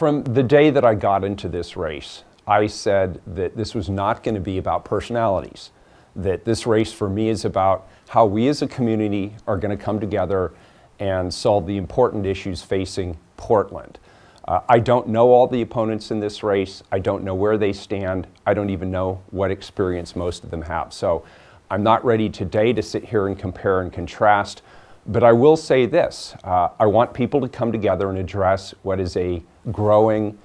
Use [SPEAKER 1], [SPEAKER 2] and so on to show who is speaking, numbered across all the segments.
[SPEAKER 1] From the day that I got into this race, I said that this was not going to be about personalities, that this race for me is about how we as a community are going to come together and solve the important issues facing Portland. I don't know all the opponents in this race. I don't know where they stand. I don't even know what experience most of them have. So I'm not ready today to sit here and compare and contrast, but I will say this. I want people to come together and address what is a growing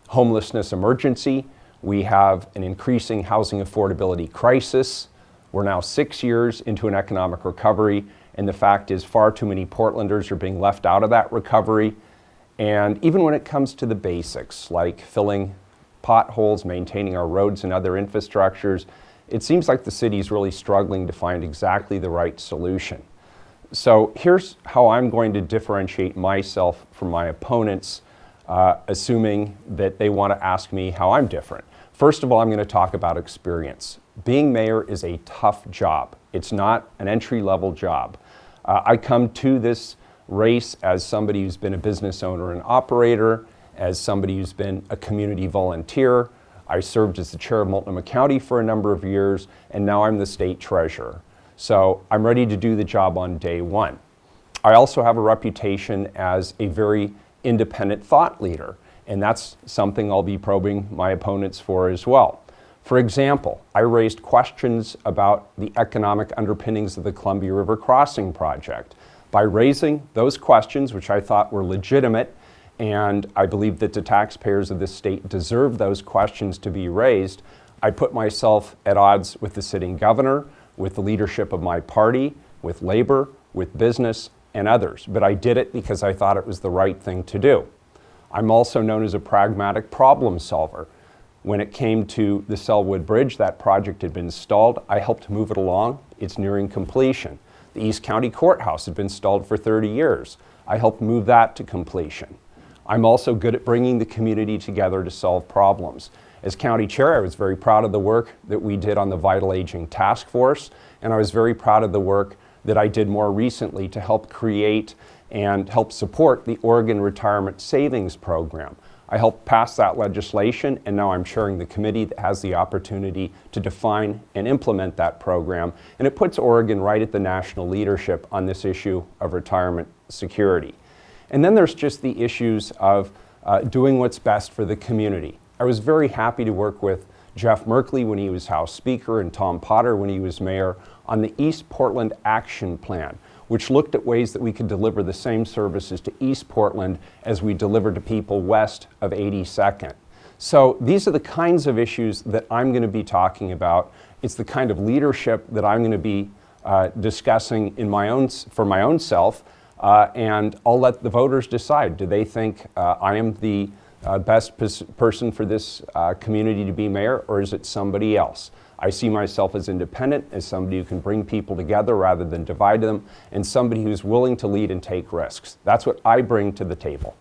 [SPEAKER 1] homelessness emergency. We have an increasing housing affordability crisis. We're now 6 years into an economic recovery, and the fact is far too many Portlanders are being left out of that recovery. And even when it comes to the basics, like filling potholes, maintaining our roads and other infrastructures, it seems like the city is really struggling to find exactly the right solution. So here's how I'm going to differentiate myself from my opponents, assuming that they want to ask me how I'm different. First of all, I'm going to talk about experience. Being mayor is a tough job. It's not an entry-level job. I come to this race as somebody who's been a business owner and operator, as somebody who's been a community volunteer. I served as the chair of Multnomah County for a number of years, and now I'm the state treasurer. So I'm ready to do the job on day one. I also have a reputation as a very independent thought leader, and that's something I'll be probing my opponents for as well. For example, I raised questions about the economic underpinnings of the Columbia River Crossing project. By raising those questions, which I thought were legitimate, and I believe that the taxpayers of this state deserve those questions to be raised, I put myself at odds with the sitting governor, with the leadership of my party, with labor, with business, and others. But I did it because I thought it was the right thing to do. I'm also known as a pragmatic problem solver. When it came to the Selwood Bridge, that project had been stalled. I helped move it along. It's nearing completion. The East County Courthouse had been stalled for 30 years. I helped move that to completion. I'm also good at bringing the community together to solve problems. As county chair, I was very proud of the work that we did on the Vital Aging Task Force, and I was very proud of the work that I did more recently to help create and help support the Oregon Retirement Savings Program. I helped pass that legislation, and now I'm chairing the committee that has the opportunity to define and implement that program, and it puts Oregon right at the national leadership on this issue of retirement security. And then there's just the issues of doing what's best for the community. I was very happy to work with Jeff Merkley when he was House Speaker and Tom Potter when he was mayor on the East Portland Action Plan, which looked at ways that we could deliver the same services to East Portland as we deliver to people west of 82nd. So these are the kinds of issues that I'm going to be talking about. It's the kind of leadership that I'm going to be discussing for my own self, and I'll let the voters decide. Do they think I am the best person for this community to be mayor, or is it somebody else? I see myself as independent, as somebody who can bring people together rather than divide them, and somebody who's willing to lead and take risks. That's what I bring to the table.